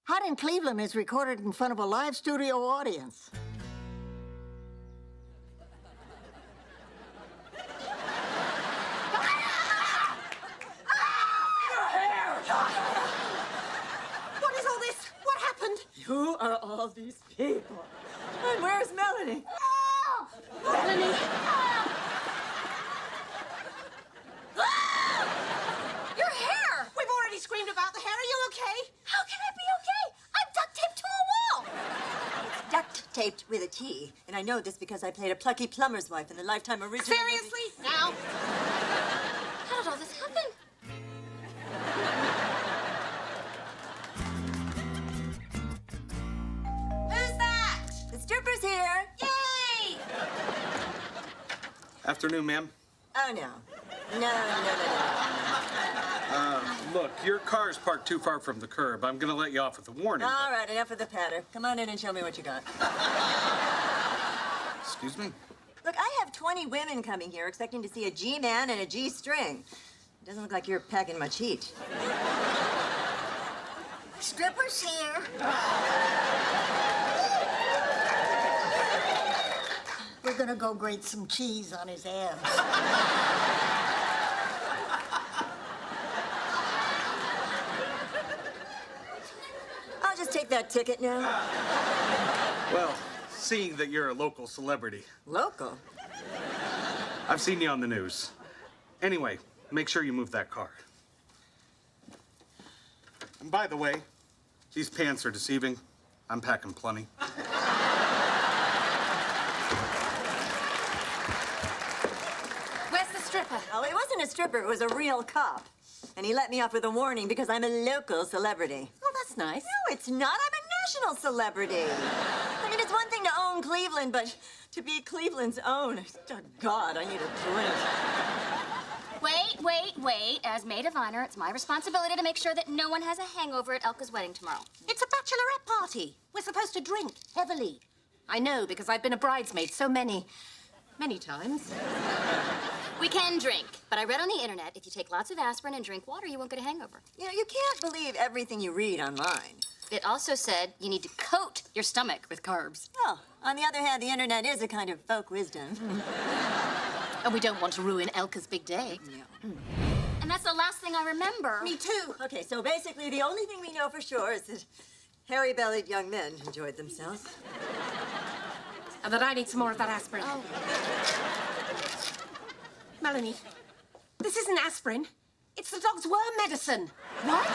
Hot in Cleveland is recorded in front of a live studio audience. What is all this? What happened? Who are all these people? And where's Melanie? Melanie! Your hair! We've already screamed about the hair. Are you okay? How can I be okay? I'm duct taped to a wall. It's duct taped with a T, and I know this because I played a plucky plumber's wife in the Lifetime original. Seriously? Now? How did all this happen? Who's that? The stripper's here. Yay! Afternoon, ma'am. Oh, no. No. Look, your car's parked too far from the curb. I'm gonna let you off with a warning. All right, enough of the patter. Come on in and show me what you got. Excuse me? Look, I have 20 women coming here expecting to see a G-man and a G-string. It doesn't look like you're packing much heat. Stripper's here. We're gonna go grate some cheese on his abs. I'll just take that ticket now. Well, seeing that you're a local celebrity, Local? I've seen you on the news. Anyway, make sure you move that car. And by the way, these pants are deceiving. I'm packing plenty. Where's the stripper? Oh, he wasn't a stripper. It was a real cop. And he let me off with a warning because I'm a local celebrity. Oh, that's nice. No, it's not. I'm a national celebrity. I mean, it's one thing to own Cleveland, but to be Cleveland's own, oh, God, I need a drink. Wait. As maid of honor, it's my responsibility to make sure that no one has a hangover at Elka's wedding tomorrow. It's a bachelorette party. We're supposed to drink heavily. I know, because I've been a bridesmaid so many times. We can drink, but I read on the internet if you take lots of aspirin and drink water, you won't get a hangover. You know, you can't believe everything you read online. It also said you need to coat your stomach with carbs. Well, on the other hand, the internet is a kind of folk wisdom. And we don't want to ruin Elka's big day. Yeah. And that's the last thing I remember. Me too. Okay, so basically the only thing we know for sure is that hairy-bellied young men enjoyed themselves. And that I need some more of that aspirin. Oh. Melanie, this isn't aspirin. It's the dog's worm medicine. What?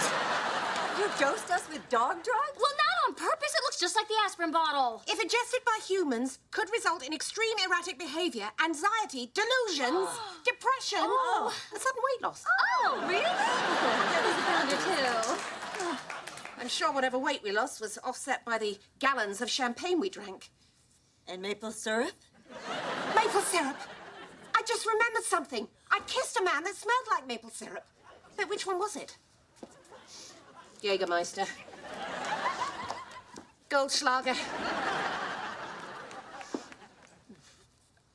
You dosed us with dog drugs? Well, not on purpose. It looks just like the aspirin bottle. If ingested by humans, could result in extreme erratic behavior, anxiety, delusions, depression, and sudden weight loss. Oh, really? That was a pounder, too. I'm sure whatever weight we lost was offset by the gallons of champagne we drank. And maple syrup? Maple syrup. I just remembered something. I kissed a man that smelled like maple syrup. But which one was it? Jägermeister. Goldschlager.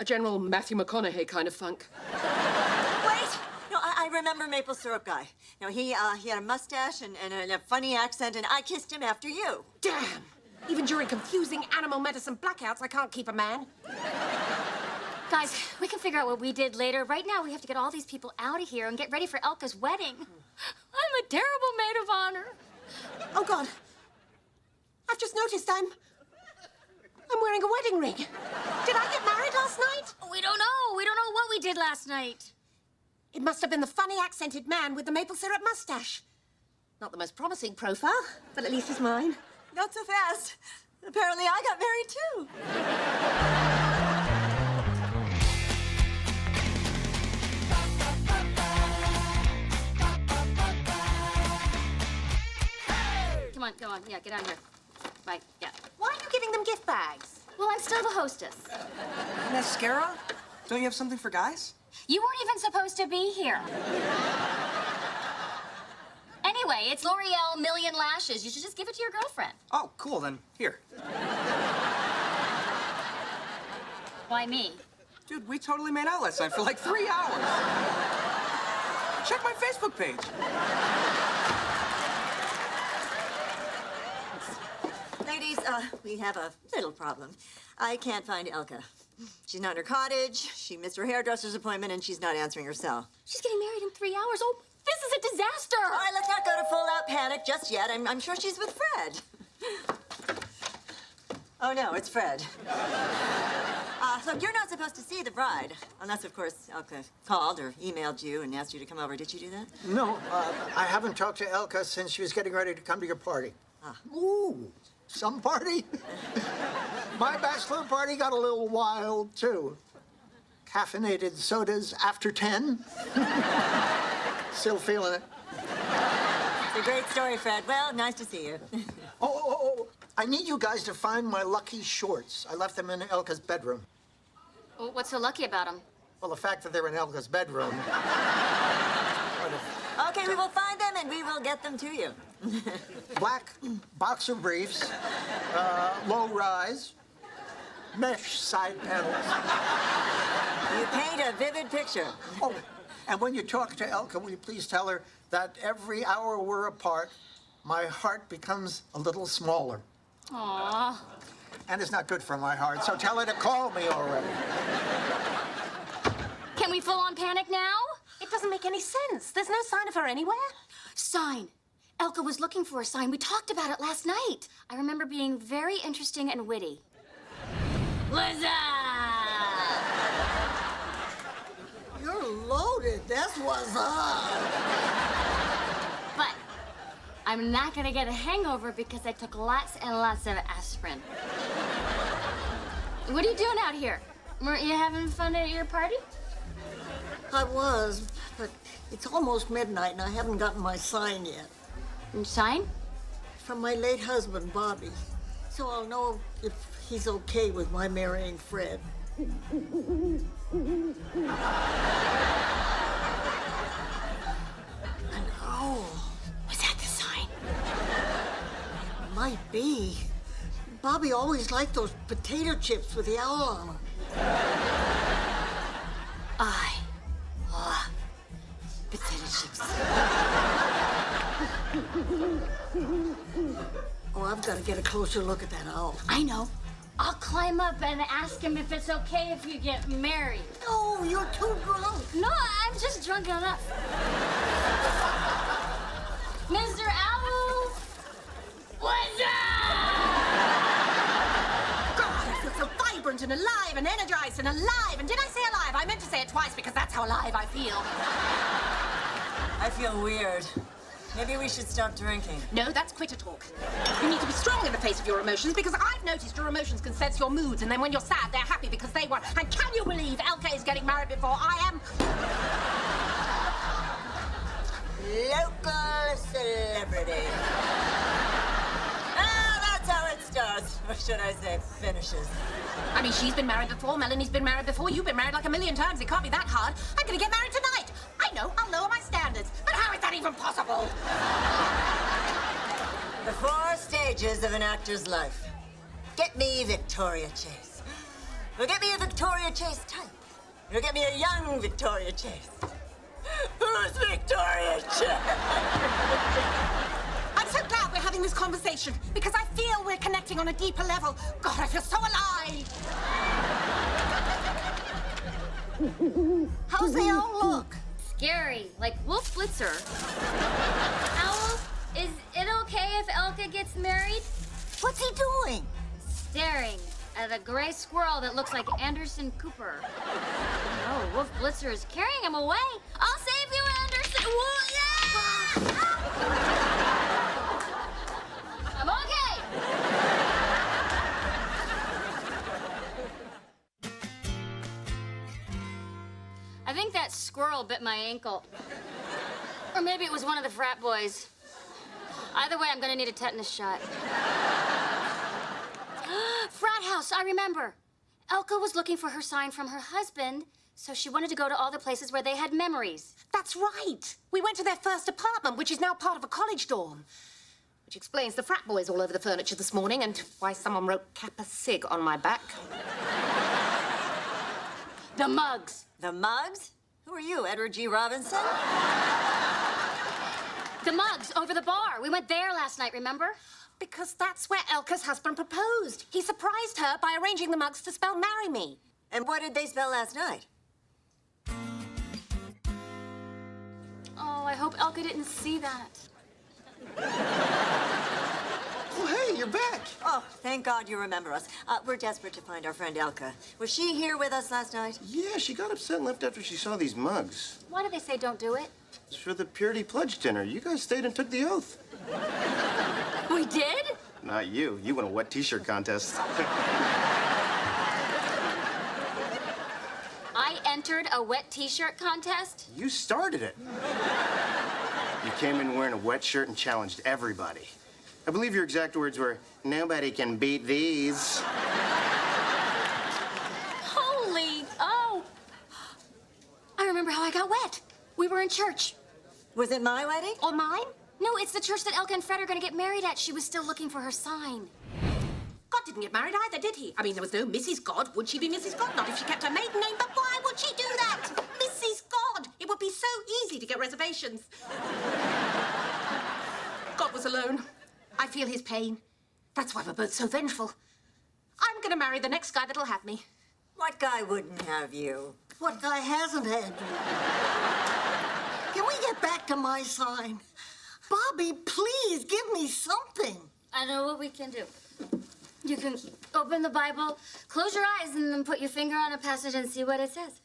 A General Matthew McConaughey kind of funk. Wait! No, I remember maple syrup guy. No, he had a mustache and a funny accent, and I kissed him after you. Damn! Even during confusing animal medicine blackouts, I can't keep a man. Guys, we can figure out what we did later. Right now, we have to get all these people out of here and get ready for Elka's wedding. I'm a terrible maid of honor. Oh, God. I've just noticed I'm wearing a wedding ring. Did I get married last night? We don't know. We don't know what we did last night. It must have been the funny accented man with the maple syrup mustache. Not the most promising profile, but at least it's mine. Not so fast. Apparently, I got married, too. Come on. Yeah, get out here. Right, yeah. Why are you giving them gift bags? Well, I'm still the hostess. Mascara? Don't you have something for guys? You weren't even supposed to be here. Anyway, it's L'Oreal Million Lashes. You should just give it to your girlfriend. Oh, cool, then. Here. Why me? Dude, we totally made out last night for like 3 hours. Check my Facebook page. we have a little problem. I can't find Elka. She's not in her cottage, she missed her hairdresser's appointment, and she's not answering her cell. She's getting married in 3 hours. Oh, this is a disaster. All right, let's not go to full-out panic just yet. I'm sure she's with Fred. Oh, no, it's Fred. Look, you're not supposed to see the bride. Unless, of course, Elka called or emailed you and asked you to come over. Did you do that? No, I haven't talked to Elka since she was getting ready to come to your party. Ooh, some party? My bachelor party got a little wild, too. Caffeinated sodas after 10. Still feeling it. It's a great story, Fred. Well, nice to see you. Oh, I need you guys to find my lucky shorts. I left them in Elka's bedroom. Well, what's so lucky about them? Well, the fact that they're in Elka's bedroom. Okay, we will find them and we will get them to you. Black boxer briefs, low rise, mesh side panels. You paint a vivid picture. Oh, and when you talk to Elka, will you please tell her that every hour we're apart, my heart becomes a little smaller. Aww. And it's not good for my heart, so tell her to call me already. Can we full on panic now? It doesn't make any sense. There's no sign of her anywhere. Sign. Elka was looking for a sign. We talked about it last night. I remember being very interesting and witty. What's up? You're loaded. That's what's up. But I'm not gonna get a hangover because I took lots and lots of aspirin. What are you doing out here? Weren't you having fun at your party? I was, but it's almost midnight and I haven't gotten my sign yet. Sign? From my late husband, Bobby. So I'll know if he's okay with my marrying Fred. And oh, Was that the sign? might be. Bobby always liked those potato chips with the owl on them. I love potato chips. Oh, I've got to get a closer look at that owl. I know. I'll climb up and ask him if it's okay if you get married. No, you're too drunk. No, I'm just drunk enough. Mr. Owl, what's up? God, I feel so vibrant and alive and energized and alive. And did I say alive? I meant to say it twice because that's how alive I feel. I feel weird. Maybe we should stop drinking. No, that's quitter talk. You need to be strong in the face of your emotions because I've noticed your emotions can sense your moods, and then when you're sad, they're happy because they won. And can you believe Elka is getting married before I am? Local celebrity. That's how it starts. Or should I say finishes? I mean, she's been married before, Melanie's been married before, you've been married like 1,000,000 times. It can't be that hard. I'm gonna get married tonight. I know, I'll lower my standards. But how is that even possible? The 4 stages of an actor's life. Get me Victoria Chase. Or get me a Victoria Chase type. Or get me a young Victoria Chase. Who's Victoria Chase? I'm so glad we're having this conversation because I feel we're connecting on a deeper level. God, I feel so alive. How's the owl look? Scary, like Wolf Blitzer. Owl, is it okay if Elka gets married? What's he doing? Staring at a gray squirrel that looks like Anderson Cooper. No, Wolf Blitzer is carrying him away. I'll save you, Anderson. Whoa, yeah! I'm okay. I think that squirrel bit my ankle. Or maybe it was one of the frat boys. Either way, I'm gonna need a tetanus shot. Frat house, I remember. Elka was looking for her sign from her husband, so she wanted to go to all the places where they had memories. That's right. We went to their first apartment, which is now part of a college dorm. Which explains the frat boys all over the furniture this morning and why someone wrote Kappa Sig on my back. The mugs. The mugs? Who are you, Edward G. Robinson? The mugs over the bar. We went there last night, remember? Because that's where Elka's husband proposed. He surprised her by arranging the mugs to spell marry me. And what did they spell last night? Oh, I hope Elka didn't see that. Oh, hey, you're back. Oh, thank God you remember us. We're desperate to find our friend Elka. Was she here with us last night? Yeah, she got upset and left after she saw these mugs. Why did they say don't do it? It's for the Purity Pledge dinner. You guys stayed and took the oath. We did? Not you. You won a wet t-shirt contest. I entered a wet t-shirt contest? You started it. You came in wearing a wet shirt and challenged everybody. I believe your exact words were, "Nobody can beat these." Holy, oh. I remember how I got wet. We were in church. Was it my wedding? Or mine? No, it's the church that Elka and Fred are gonna get married at. She was still looking for her sign. God didn't get married either, did he? I mean, there was no Mrs. God. Would she be Mrs. God? Not if she kept her maiden name, but why would she do that? Mrs. God! It would be so easy to get reservations. God was alone. I feel his pain. That's why we're both so vengeful. I'm gonna marry the next guy that'll have me. What guy wouldn't have you? What guy hasn't had you? Can we get back to my sign? Bobby, please give me something. I know what we can do. You can open the Bible, close your eyes, and then put your finger on a passage and see what it says.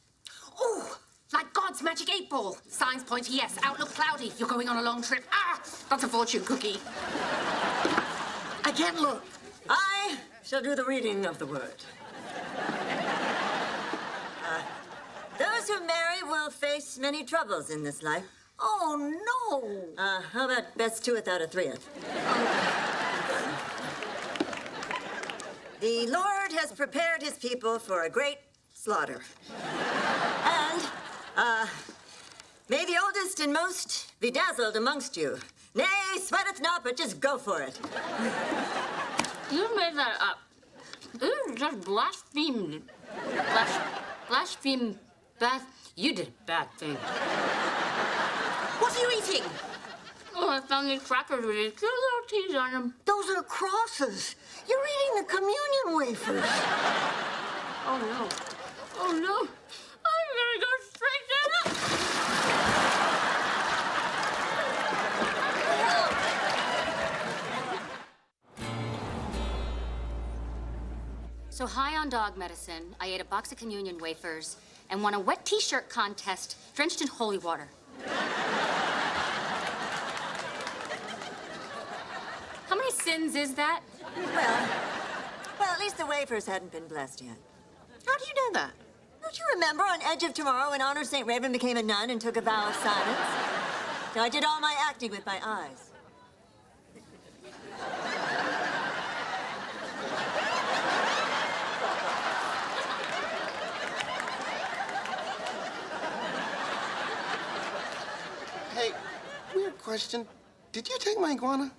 Oh, like God's magic 8-ball. Signs point to yes, outlook cloudy. You're going on a long trip. Ah, that's a fortune cookie. I can't look. I shall do the reading of the word. Those who marry will face many troubles in this life. Oh, no. How about best two-eth out of three-eth? The Lord has prepared his people for a great slaughter. And, may the oldest and most be dazzled amongst you. Nay, sweateth not, but just go for it. You made that up. This is just blaspheme. Blaspheme. You did a bad thing. What are you eating? Oh, I found these crackers with these cute little T's on them. Those are crosses. You're eating the communion wafers. Oh, no. Oh, no. I'm gonna go straight to hell. So high on dog medicine, I ate a box of communion wafers and won a wet t-shirt contest drenched in holy water. How many sins is that? Well, at least the wafers hadn't been blessed yet. How do you know that? Don't you remember on Edge of Tomorrow when Honor St. Raven became a nun and took a vow of silence? So I did all my acting with my eyes. Hey, weird question. Did you take my iguana?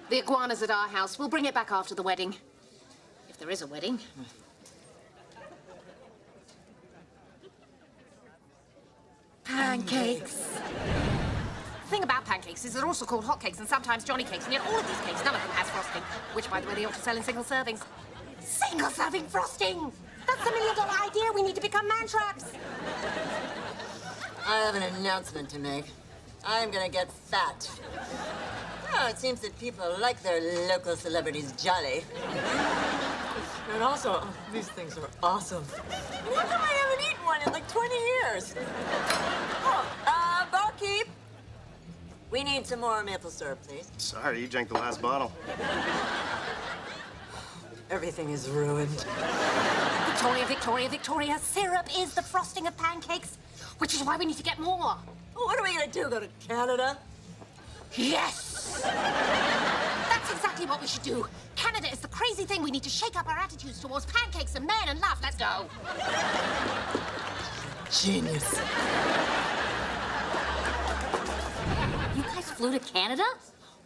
The iguana's at our house. We'll bring it back after the wedding. If there is a wedding. Pancakes. The thing about pancakes is they're also called hotcakes and sometimes Johnny cakes, and yet all of these cakes, none of them has frosting. Which, by the way, they ought to sell in single servings. Single serving frosting! That's the $1 million idea. We need to become man traps. I have an announcement to make. I'm gonna get fat. Oh, it seems that people like their local celebrities jolly. And also, these things are awesome. And how come I haven't eaten one in like 20 years? Oh, barkeep. We need some more maple syrup, please. Sorry, you drank the last bottle. Everything is ruined. Victoria, Victoria, Victoria, syrup is the frosting of pancakes, which is why we need to get more. Well, what are we gonna do, go to Canada? Yes! That's exactly what we should do. Canada is the crazy thing. We need to shake up our attitudes towards pancakes and men and laugh. Let's go. Genius. You guys flew to Canada?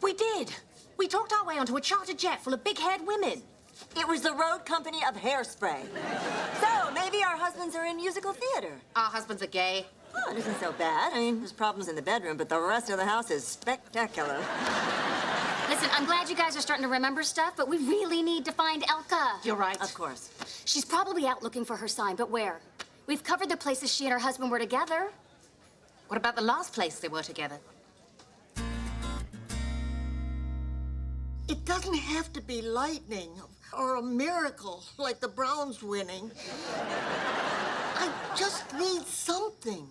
We did. We talked our way onto a chartered jet full of big-haired women. It was the road company of Hairspray. So, maybe our husbands are in musical theater. Our husbands are gay. Oh, it isn't so bad. I mean, there's problems in the bedroom, but the rest of the house is spectacular. Listen, I'm glad you guys are starting to remember stuff, but we really need to find Elka. You're right. Of course. She's probably out looking for her sign, but where? We've covered the places she and her husband were together. What about the last place they were together? It doesn't have to be lightning or a miracle like the Browns winning. I just need something.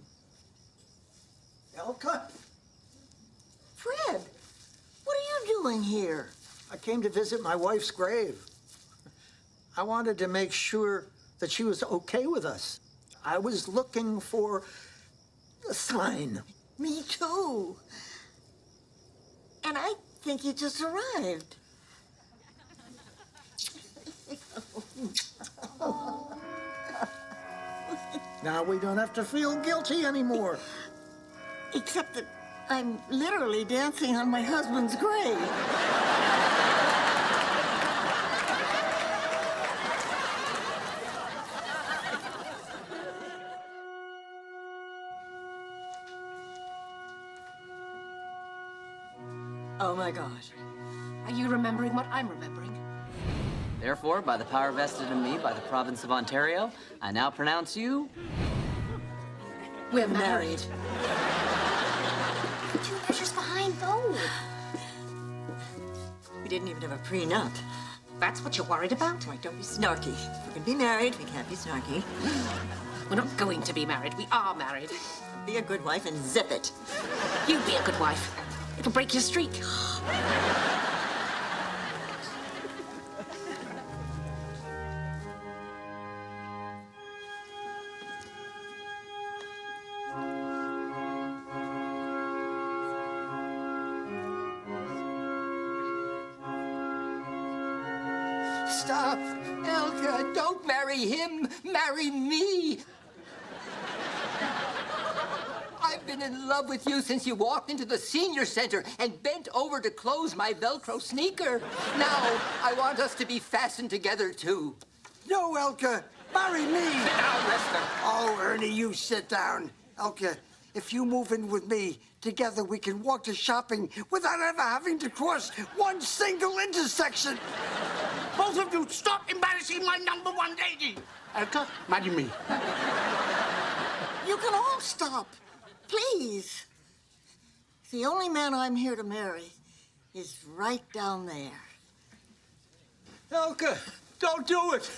Elka, Fred, what are you doing here? I came to visit my wife's grave. I wanted to make sure that she was okay with us. I was looking for a sign. Me too. And I think you just arrived. Now we don't have to feel guilty anymore. Except that I'm literally dancing on my husband's grave. Oh my gosh. Are you remembering what I'm remembering? Therefore, by the power vested in me by the province of Ontario, I now pronounce you... We're married. 2 measures behind, though. We didn't even have a prenup. That's what you're worried about? Wait, don't be snarky. If we're gonna be married, we can't be snarky. We're not going to be married. We are married. Be a good wife and zip it. You be a good wife. It'll break your streak. Stop! Elka, don't marry him. Marry me. I've been in love with you since you walked into the senior center and bent over to close my Velcro sneaker. Now, I want us to be fastened together, too. No, Elka, marry me. Sit down, Lester. Oh, Ernie, you sit down. Elka, if you move in with me, together we can walk to shopping without ever having to cross one single intersection. Both of you, stop embarrassing my #1 lady. Elka, marry me. You can all stop, please. The only man I'm here to marry is right down there. Elka, don't do it.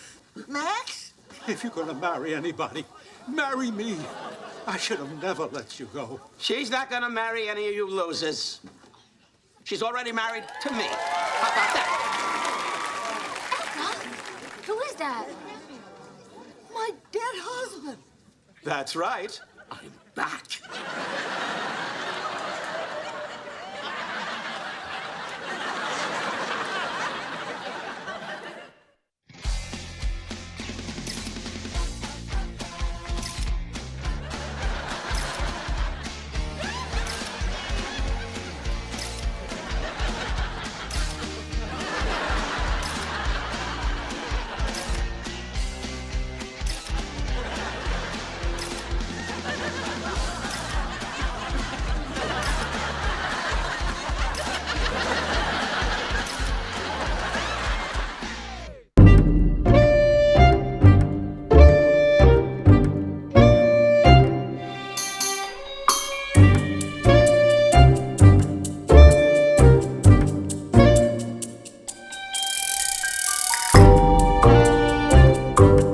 Max? If you're gonna marry anybody, marry me. I should have never let you go. She's not gonna marry any of you losers. She's already married to me. How about that? Who is that? My dead husband. That's right. I'm back.